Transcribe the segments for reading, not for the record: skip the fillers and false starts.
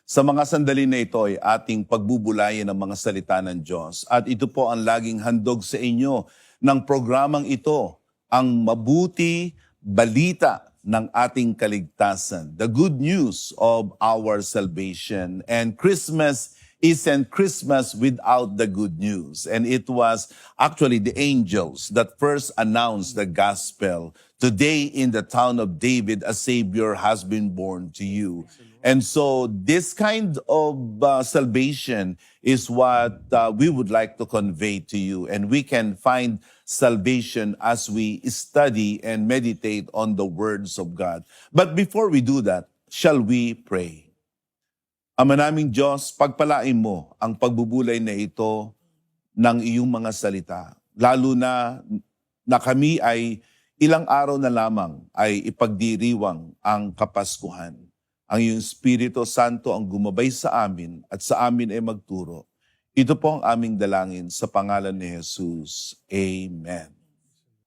Sa mga sandali na ito ay ating pagbubulayan ng mga salita ng Diyos. At ito po ang laging handog sa inyo ng programang ito, ang mabuti balita ng ating kaligtasan, the good news of our salvation. And Christmas isn't Christmas without the good news. And it was actually the angels that first announced the gospel. Today in the town of David, a Savior has been born to you. And so this kind of salvation is what we would like to convey to you. And we can find salvation as we study and meditate on the words of God. But before we do that, shall we pray? Ama naming Diyos, pagpalain mo ang pagbubulay na ito ng iyong mga salita. Lalo na kami ay ilang araw na lamang ay ipagdiriwang ang Kapaskuhan. Ang iyong Espiritu Santo ang gumabay sa amin at sa amin ay magturo. Ito po ang aming dalangin sa pangalan ni Jesus. Amen.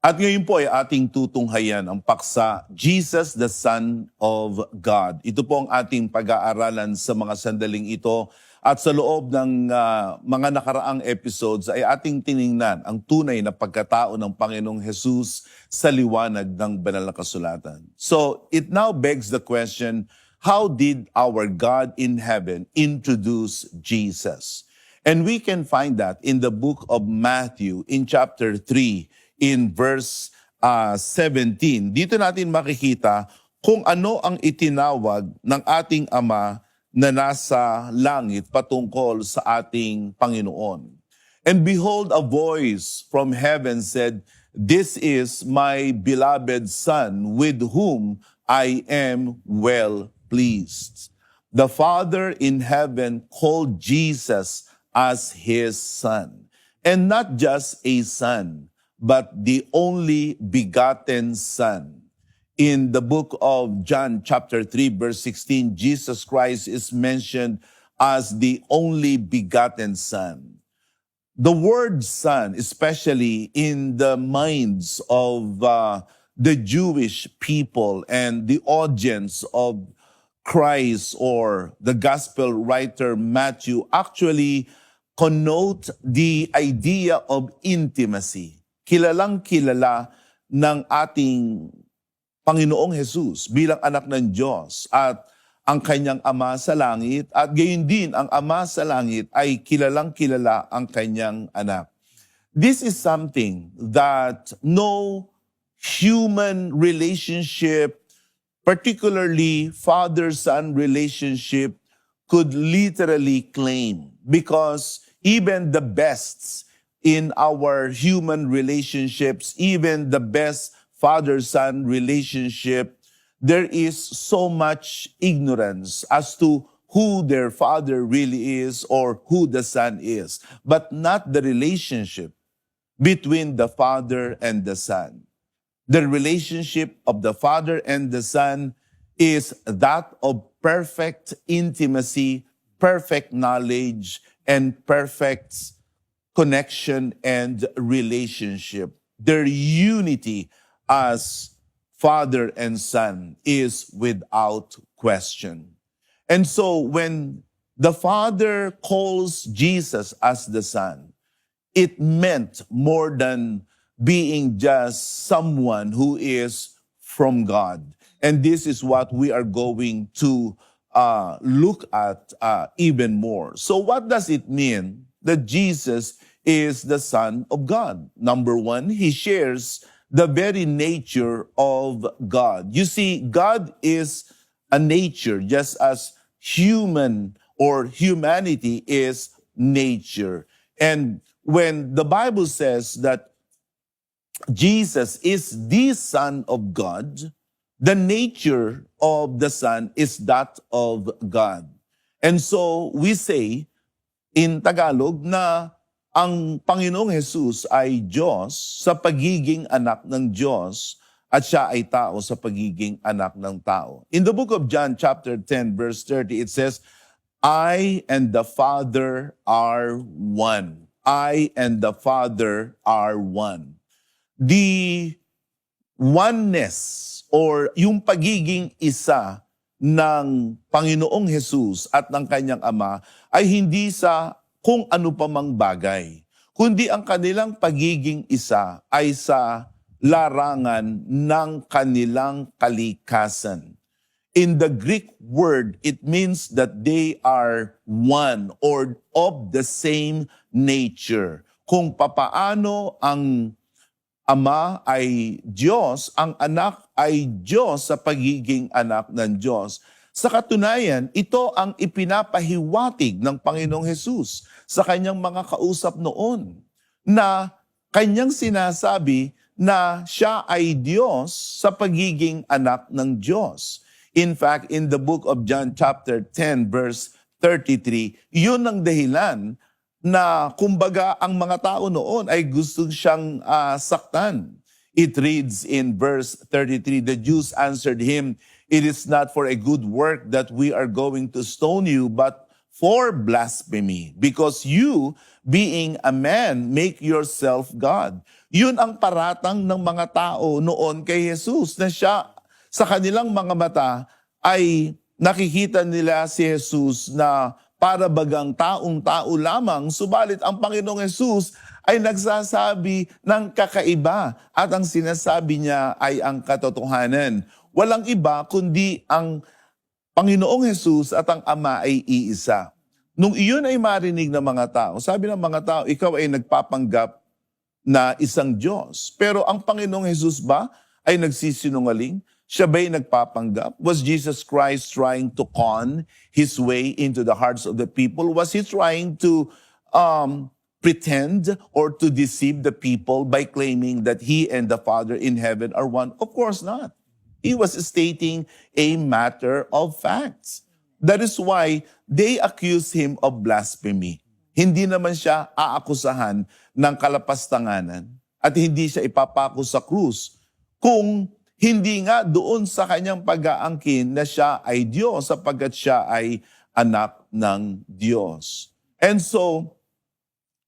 At ngayon po ay ating tutunghayan ang paksa, Jesus the Son of God. Ito po ang ating pag-aaralan sa mga sandaling ito. At sa loob ng mga nakaraang episodes ay ating tiningnan ang tunay na pagkatao ng Panginoong Jesus sa liwanag ng banal na kasulatan. So it now begs the question, how did our God in heaven introduce Jesus? And we can find that in the book of Matthew in chapter 3 in verse 17. Dito natin makikita kung ano ang itinawag ng ating Ama na nasa langit patungkol sa ating Panginoon. And behold, a voice from heaven said, "This is my beloved Son, with whom I am well pleased." The Father in heaven called Jesus as his Son. And not just a Son, but the only begotten Son. In the book of John chapter 3 verse 16, Jesus Christ is mentioned as the only begotten Son. The word son, especially in the minds of the Jewish people and the audience of Christ or the gospel writer Matthew, actually connote the idea of intimacy. Kilalang kilala ng ating Panginoong Jesus bilang anak ng Diyos at ang kanyang Ama sa langit, at gayon din ang Ama sa langit ay kilalang kilala ang kanyang anak. This is something that no human relationship, particularly father-son relationship, could literally claim, because even the best in our human relationships, even the best father-son relationship, there is so much ignorance as to who their father really is or who the son is, but not the relationship between the father and the son. The relationship of the father and the son is that of perfect intimacy, perfect knowledge, and perfect connection and relationship. Their unity as Father and Son is without question. And so when the Father calls Jesus as the Son, it meant more than being just someone who is from God. And this is what we are going to look at even more. So what does it mean that Jesus is the Son of God? Number one, he shares the very nature of God. You see, God is a nature just as human or humanity is nature. And when the Bible says that Jesus is the Son of God, the nature of the Son is that of God. And so we say in Tagalog na ang Panginoong Jesus ay Diyos sa pagiging anak ng Diyos at siya ay tao sa pagiging anak ng tao. In the book of John chapter 10 verse 30, it says, "I and the Father are one." I and the Father are one. The oneness or yung pagiging isa ng Panginoong Jesus at ng kanyang ama ay hindi sa kung ano pa mang bagay, kundi ang kanilang pagiging isa ay sa larangan ng kanilang kalikasan. In the Greek word, it means that they are one or of the same nature. Kung papaano ang Ama ay Diyos, ang anak ay Diyos sa pagiging anak ng Diyos. Sa katunayan, ito ang ipinapahiwatig ng Panginoong Hesus sa kanyang mga kausap noon na kanyang sinasabi na siya ay Diyos sa pagiging anak ng Diyos. In fact, in the book of John chapter 10 verse 33, yun ang dahilan na kumbaga ang mga tao noon ay gusto siyang saktan. It reads in verse 33, the Jews answered him, "It is not for a good work that we are going to stone you, but for blasphemy, because you, being a man, make yourself God." Yun ang paratang ng mga tao noon kay Jesus, na siya sa kanilang mga mata ay nakikita nila si Jesus na para bagang taong-tao lamang, subalit ang Panginoong Hesus ay nagsasabi ng kakaiba at ang sinasabi niya ay ang katotohanan. Walang iba kundi ang Panginoong Hesus at ang Ama ay iisa. Nung iyon ay marinig ng mga tao, sabi ng mga tao, ikaw ay nagpapanggap na isang Diyos. Pero ang Panginoong Hesus ba ay nagsisinungaling? Siya ba'y nagpapanggap? Was Jesus Christ trying to con his way into the hearts of the people? Was he trying to pretend or to deceive the people by claiming that he and the Father in heaven are one? Of course not. He was stating a matter of facts. That is why they accused him of blasphemy. Hindi naman siya aakusahan ng kalapastanganan at hindi siya ipapako sa krus kung hindi nga doon sa kanyang pag-aangkin na siya ay Diyos sapagkat siya ay anak ng Diyos. And so,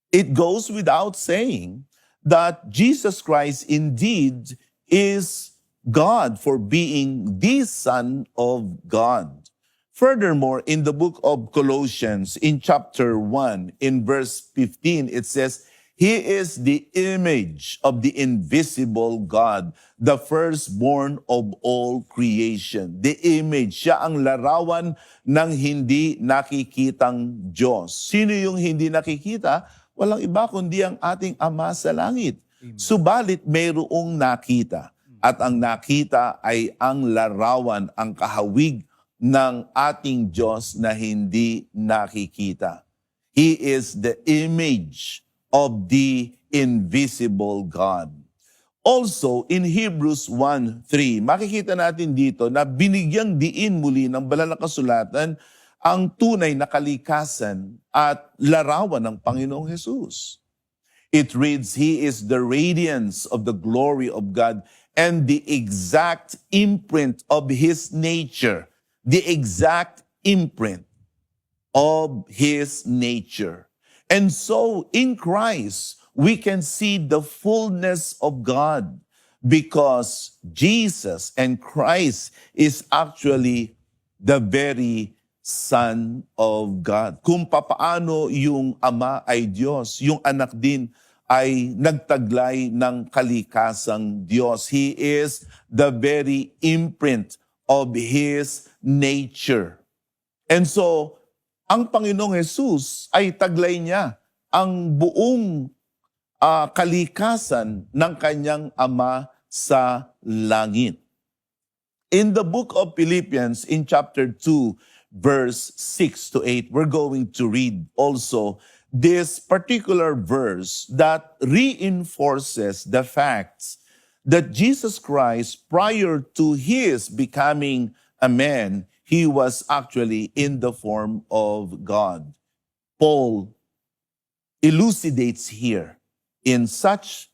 it goes without saying that Jesus Christ indeed is God for being the Son of God. Furthermore, in the book of Colossians, in chapter 1, in verse 15, it says, He is the image of the invisible God, the firstborn of all creation. The image, siya ang larawan ng hindi nakikitang Diyos. Sino yung hindi nakikita? Walang iba kundi ang ating Ama sa langit. Subalit mayroong nakita. At ang nakita ay ang larawan, ang kahawig ng ating Diyos na hindi nakikita. He is the image of the invisible God. Also, in Hebrews 1:3, makikita natin dito na binigyang diin muli ng banal na kasulatan ang tunay na kalikasan at larawan ng Panginoong Hesus. It reads, He is the radiance of the glory of God and the exact imprint of His nature. The exact imprint of His nature. And so, in Christ, we can see the fullness of God because Jesus and Christ is actually the very Son of God. Kung papaano yung Ama ay Diyos, yung anak din ay nagtaglay ng kalikasang Diyos. He is the very imprint of His nature. And so, ang Panginoong Hesus ay taglay niya ang buong kalikasan ng kanyang Ama sa langit. In the book of Philippians, in chapter 2, verse 6 to 8, we're going to read also this particular verse that reinforces the facts that Jesus Christ, prior to His becoming a man, He was actually in the form of God. Paul elucidates here in such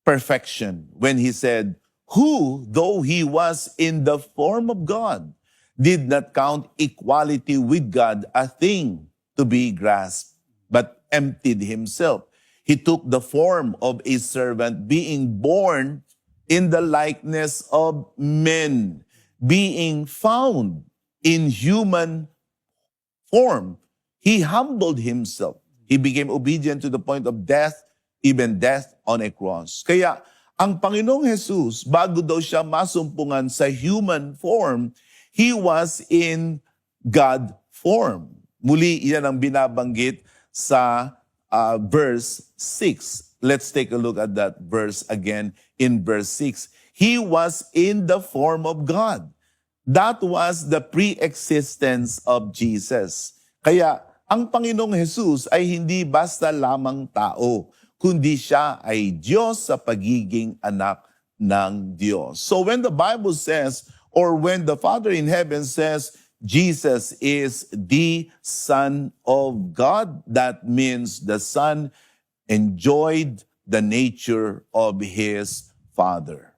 perfection when he said, who, though He was in the form of God, did not count equality with God a thing to be grasped, but emptied Himself. He took the form of a servant, being born in the likeness of men, being found in human form, He humbled Himself. He became obedient to the point of death, even death on a cross. Kaya ang Panginoong Jesus, bago daw siya masumpungan sa human form, He was in God form. Muli, yan ang binabanggit sa verse 6. Let's take a look at that verse again in verse 6. He was in the form of God. That was the pre-existence of Jesus. Kaya ang Panginoong Jesus ay hindi basta lamang tao, kundi siya ay Diyos sa pagiging anak ng Diyos. So when the Bible says, or when the Father in heaven says, Jesus is the Son of God, that means the Son enjoyed the nature of His Father.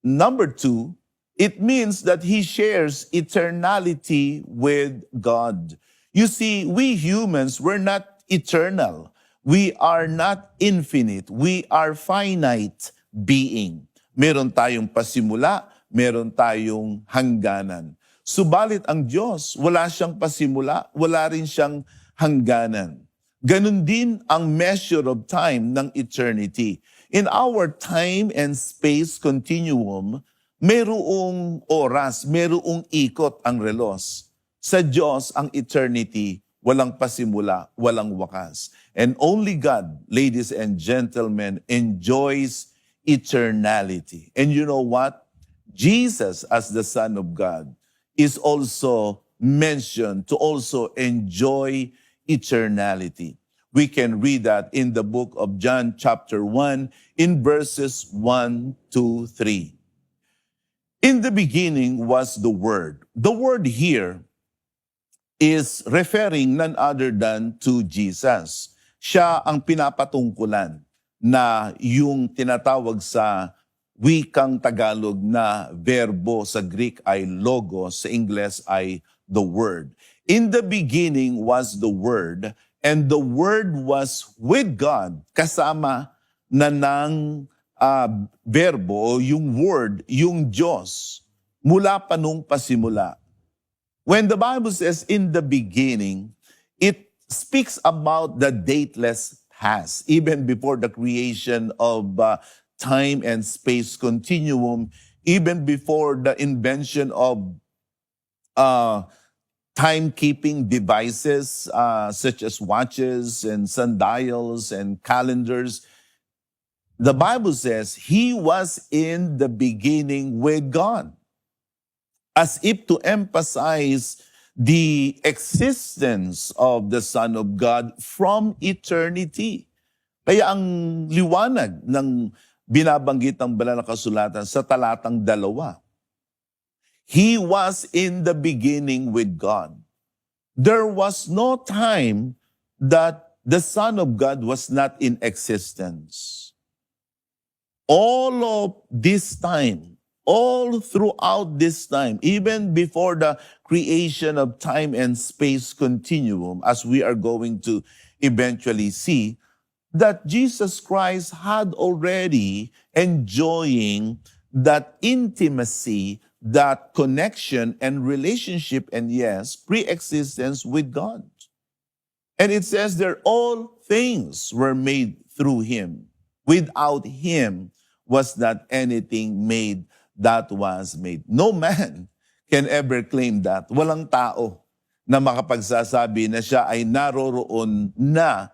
Number 2, it means that He shares eternality with God. You see, we humans, we're not eternal. We are not infinite. We are finite being. Meron tayong pasimula, meron tayong hangganan. Subalit ang Diyos, wala siyang pasimula, wala rin siyang hangganan. Ganun din ang measure of time ng eternity. In our time and space continuum, mayroong oras, mayroong ikot ang relos. Sa Diyos, ang eternity, walang pasimula, walang wakas. And only God, ladies and gentlemen, enjoys eternality. And you know what? Jesus, as the Son of God, is also mentioned to also enjoy eternality. We can read that in the book of John chapter 1 in verses 1 to 3. In the beginning was the Word. The Word here is referring none other than to Jesus. Siya ang pinapatungkulan na yung tinatawag sa wikang Tagalog na verbo, sa Greek ay logos, sa Ingles ay the Word. In the beginning was the Word, and the Word was with God, kasama na ng verbo, yung Word, yung Diyos, mula pa nung pasimula. When the Bible says in the beginning, it speaks about the dateless past, even before the creation of time and space continuum, even before the invention of timekeeping devices such as watches and sundials and calendars. The Bible says He was in the beginning with God, as if to emphasize the existence of the Son of God from eternity. Kaya ang liwanag ng binabanggit ng banal na kasulatan sa talatang 2, He was in the beginning with God. There was no time that the Son of God was not in existence. All of this time, all throughout this time, even before the creation of time and space continuum, as we are going to eventually see, that Jesus Christ had already enjoying that intimacy, that connection and relationship, and yes, pre-existence with God. And it says there, all things were made through Him. Without Him was not anything made that was made. No man can ever claim that. Walang tao na makapagsasabi na siya ay naroroon na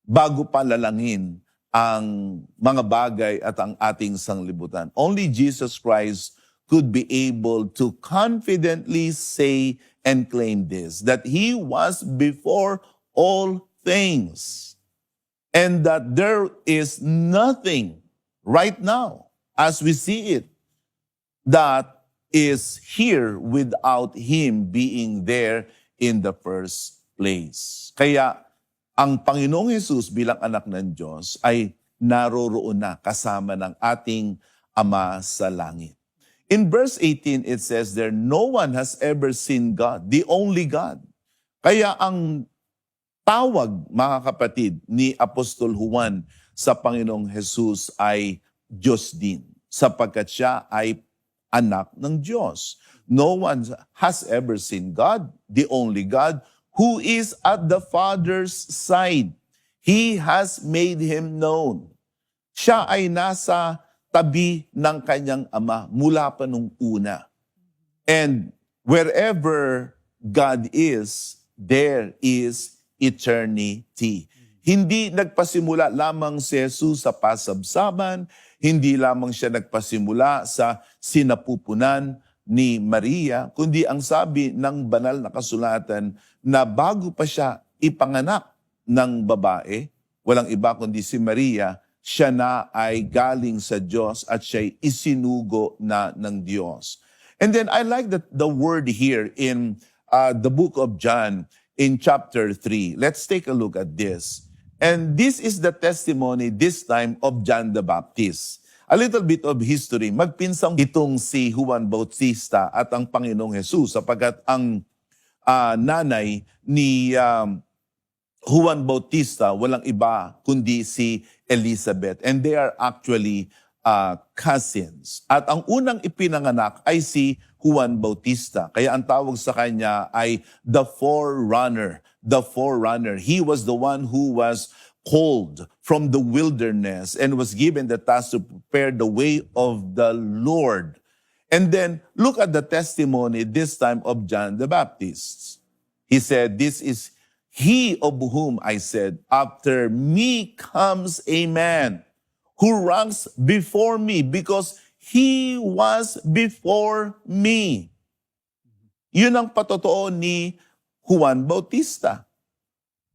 bago pa lalangin ang mga bagay at ang ating sanglibutan. Only Jesus Christ could be able to confidently say and claim this, that He was before all things, and that there is nothing right now, as we see it, that is here without Him being there in the first place. Kaya ang Panginoong Jesus bilang anak ng Diyos ay naroroon na kasama ng ating Ama sa langit. In verse 18, it says there, no one has ever seen God, the only God. Kaya ang tawag, mga kapatid, ni Apostol Juan sa Panginoong Jesus ay Diyos din, sapagkat siya ay anak ng Diyos. No one has ever seen God, the only God, who is at the Father's side. He has made Him known. Siya ay nasa tabi ng kanyang Ama mula pa nung una. And wherever God is, there is eternity. Hindi nagpasimula lamang si Jesus sa pasabsaban, hindi lamang siya nagpasimula sa sinapupunan ni Maria, kundi ang sabi ng banal na kasulatan na bago pa siya ipanganak ng babae, walang iba kundi si Maria, siya na ay galing sa Diyos at siya'y isinugo na ng Diyos. And then I like the word here in the book of John in chapter 3. Let's take a look at this. And this is the testimony this time of John the Baptist. A little bit of history. Magpinsang itong si Juan Bautista at ang Panginoong Jesus sapagkat ang nanay ni Juan Bautista walang iba kundi si Elizabeth. And they are actually cousins. At ang unang ipinanganak ay si Juan Bautista. Kaya ang tawag sa kanya ay the forerunner. The forerunner. He was the one who was called from the wilderness and was given the task to prepare the way of the Lord. And then look at the testimony this time of John the Baptist. He said, "This is he of whom I said, after me comes a man who ranks before me because he was before me." Yun ang patotoo ni Juan Bautista,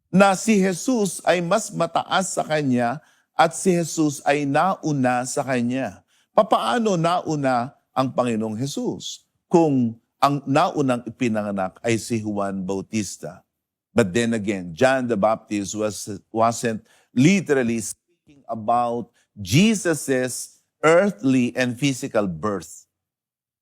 na si Jesus ay mas mataas sa kanya at si Jesus ay nauna sa kanya. Papaano nauna ang Panginoong Jesus kung ang naunang ipinanganak ay si Juan Bautista? But then again, John the Baptist wasn't literally speaking about Jesus's earthly and physical birth.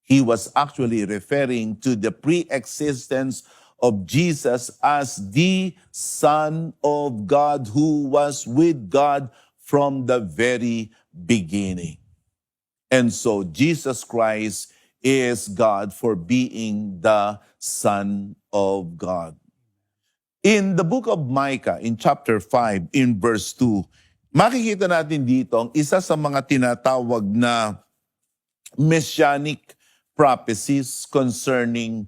He was actually referring to the pre-existence of Jesus as the Son of God who was with God from the very beginning. And so Jesus Christ is God for being the Son of God. In the book of Micah, in chapter 5, in verse 2, makikita natin dito ang isa sa mga tinatawag na messianic prophecies concerning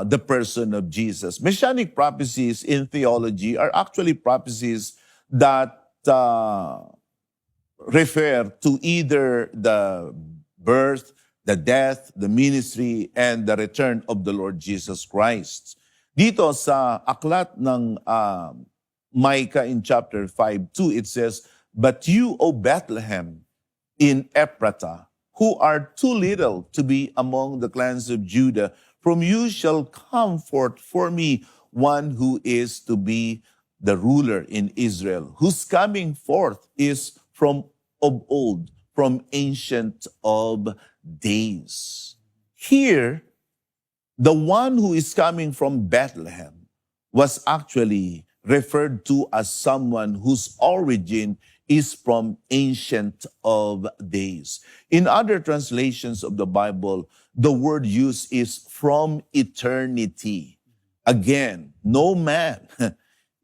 the person of Jesus. Messianic prophecies in theology are actually prophecies that refer to either the birth, the death, the ministry, and the return of the Lord Jesus Christ. Dito sa aklat ng Micah in chapter 5:2, it says, "But you, O Bethlehem, in Ephratah, who are too little to be among the clans of Judah, from you shall come forth for me one who is to be the ruler in Israel, whose coming forth is from of old, from ancient of days." Here, the one who is coming from Bethlehem was actually referred to as someone whose origin is from ancient of days. In other translations of the Bible, the word used is from eternity. Again, no man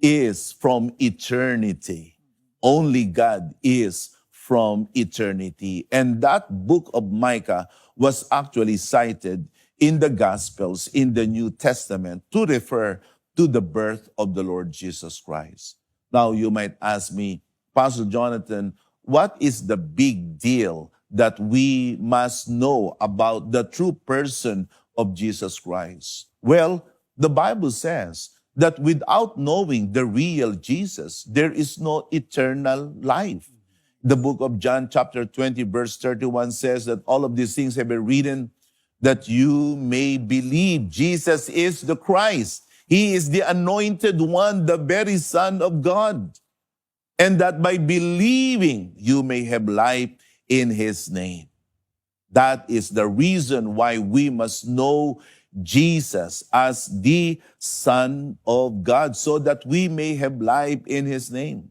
is from eternity. Only God is from eternity. And that book of Micah was actually cited in the Gospels in the New Testament to refer to the birth of the Lord Jesus Christ. Now, you might ask me, Pastor Jonathan, what is the big deal that we must know about the true person of Jesus Christ? Well, the Bible says that without knowing the real Jesus, there is no eternal life. The book of John chapter 20 verse 31 says that all of these things have been written that you may believe Jesus is the Christ. He is the anointed one, the very Son of God. And that by believing, you may have life in His name. That is the reason why we must know Jesus as the Son of God, so that we may have life in His name.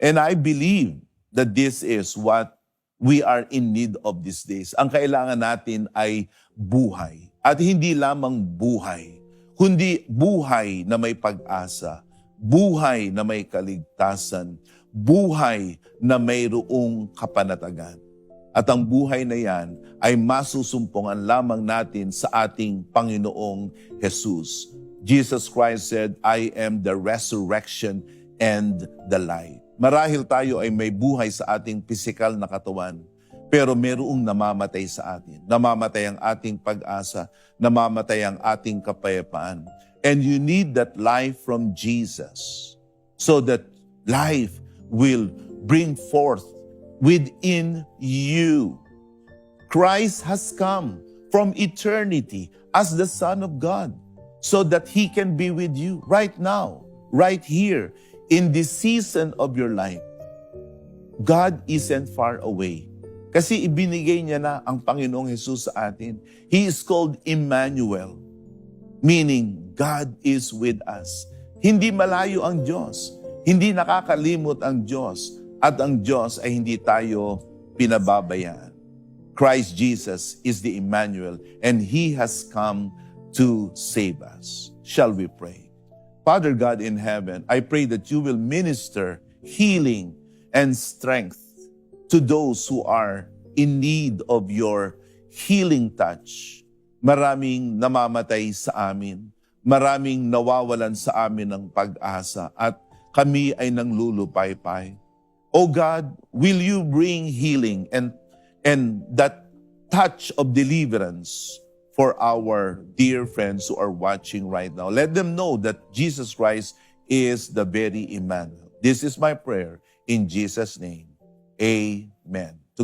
And I believe that this is what we are in need of these days. Ang kailangan natin ay buhay. At hindi lamang buhay, kundi buhay na may pag-asa, buhay na may kaligtasan, buhay na mayroong kapanatagan. At ang buhay na yan ay masusumpungan lamang natin sa ating Panginoong Jesus. Jesus Christ said, I am the resurrection and the life. Marahil tayo ay may buhay sa ating pisikal na katawan, pero mayroong namamatay sa atin. Namamatay ang ating pag-asa, namamatay ang ating kapayapaan. And you need that life from Jesus so that life will bring forth within you. Christ has come from eternity as the Son of God so that He can be with you right now, right here, in this season of your life. God isn't far away. Kasi ibinigay niya na ang Panginoong Jesus sa atin. He is called Emmanuel, meaning God is with us. Hindi malayo ang Diyos. Hindi nakakalimot ang Diyos. At ang Diyos ay hindi tayo pinababayaan. Christ Jesus is the Emmanuel and He has come to save us. Shall we pray? Father God in heaven, I pray that you will minister healing and strength to those who are in need of your healing touch. Maraming namamatay sa amin. Maraming nawawalan sa amin ng pag-asa at kami ay nanglulupaypay. O God, will you bring healing and that touch of deliverance for our dear friends who are watching right now? Let them know that Jesus Christ is the very Emmanuel. This is my prayer in Jesus' name. Amen.